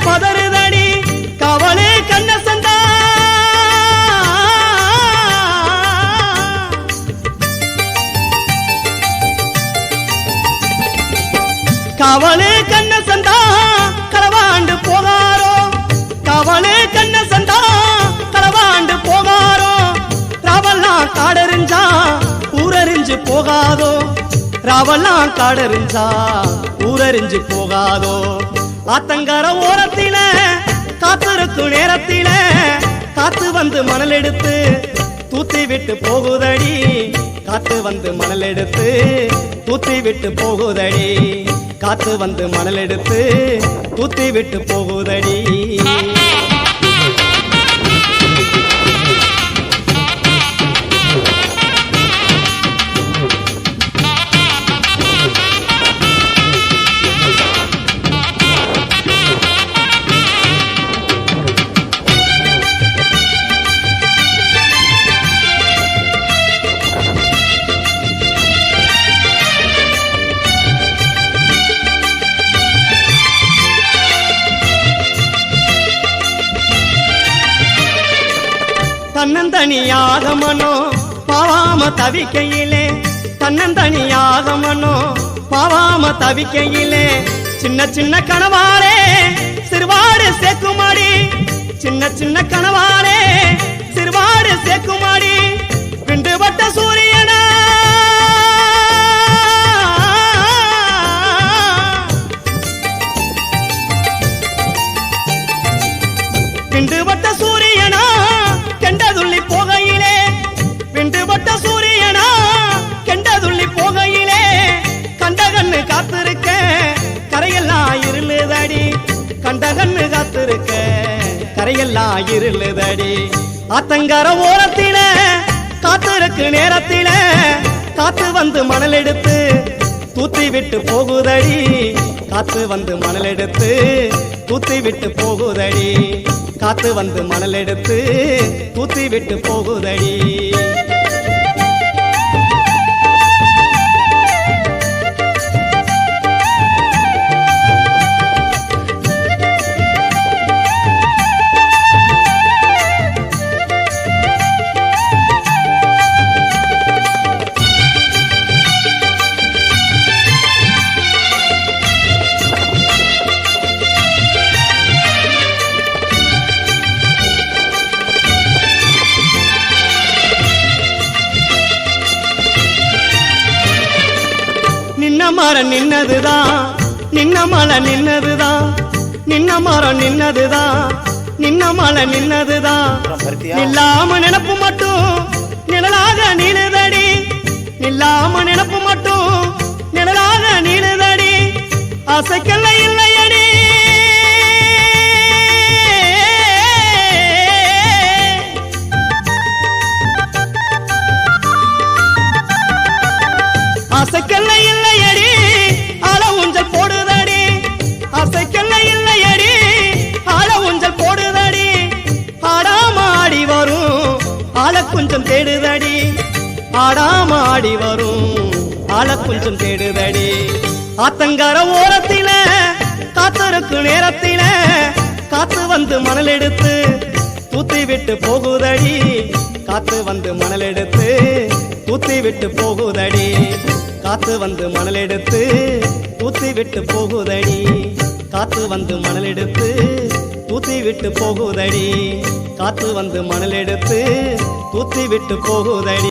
பதறுதடி கவலை கண்ண சந்தா கவலை கண்ண சந்தா களவாண்டு போகாரோ கவலை கண்ண சந்தா களவாண்டு போகாரோ ராவெல்லாம் காடறிஞ்சா ஊரறிஞ்சு போகாதோ ராவெல்லாம் காடறிஞ்சா ஊரறிஞ்சு போகாதோ ஆத்தங்கர ஓரத்தில காத்திருக்கும் நேரத்தில காத்து வந்து மணல் எடுத்து தூத்தி விட்டு போகுதடி காத்து வந்து மணல் எடுத்து தூத்தி விட்டு போகுதடி காத்து வந்து மணல் எடுத்து தூத்தி விட்டு போகுதடி தன்னந்தனியாக மனோ பாவாம தவிக்கையிலே தன்னந்தனியாக மனோ பாவாம தவிக்கையிலே சின்ன சின்ன கனவாளே சிறுவாடு சேக்குமாடி சின்ன சின்ன கனவாளே சிறுவாடு சேக்குமாடி விண்டுபட்ட சூரியனா விண்டுபட்ட சூரியனா கெண்டதுள்ளி போகையிலே விண்டுபட்ட சூரியனா கெண்டதுள்ளி போகையிலே கண்டகண்ணு காத்திருக்க கரையெல்லாம் இருளுதடி கண்டகண்ணு காத்திருக்க கரையெல்லாம் இருளுதடி ஆத்தங்கர ஓரத்தில காத்திருக்கு நேரத்தில காத்து வந்து மணல் எடுத்து தூத்தி விட்டு போகுதடி காத்து வந்து மணல் எடுத்து தூத்தி விட்டு போகுதடி காத்து வந்து மணல் எடுத்து தூத்தி விட்டு போகுதடி நின்ன மரம் நின்னதுதான் நின்ன மலை நின்னதுதான் நின்ன மரம் நின்னதுதான் நின்ன மலை நின்னதுதான் நில்லாம நினப்பு மட்டும் நிழலாக நீளுதடி நில்லாம நினப்பு மட்டும் நிழலாக நீளுதடி ஆசைக்கல்ல இல்லையடி ஆசைக்கல்ல இல்லையடி ஆள ஊஞ்சல் போடுதடி ஆசைக்கல்ல இல்லையடி ஆள ஊஞ்சல் போடுதடி ஆடாமாடி வரும் ஆள கொஞ்சம் தேடுதடி ஆடாமாடி வரும் ஆள கொஞ்சம் தேடுதடி ஆத்தங்கர ஓரத்தில காத்திருக்கு நேரத்தில காத்து வந்து மணல் எடுத்து தூத்தி விட்டு போகுதடி காத்து வந்து மணல் எடுத்து தூத்தி விட்டு போகுதடி காத்து வந்து மணல் எடுத்து தூத்தி விட்டு போகுதடி காத்து வந்து மணல் எடுத்து தூத்தி விட்டு போகுதடி காத்து வந்து மணல் எடுத்து தூத்தி விட்டு போகுதடி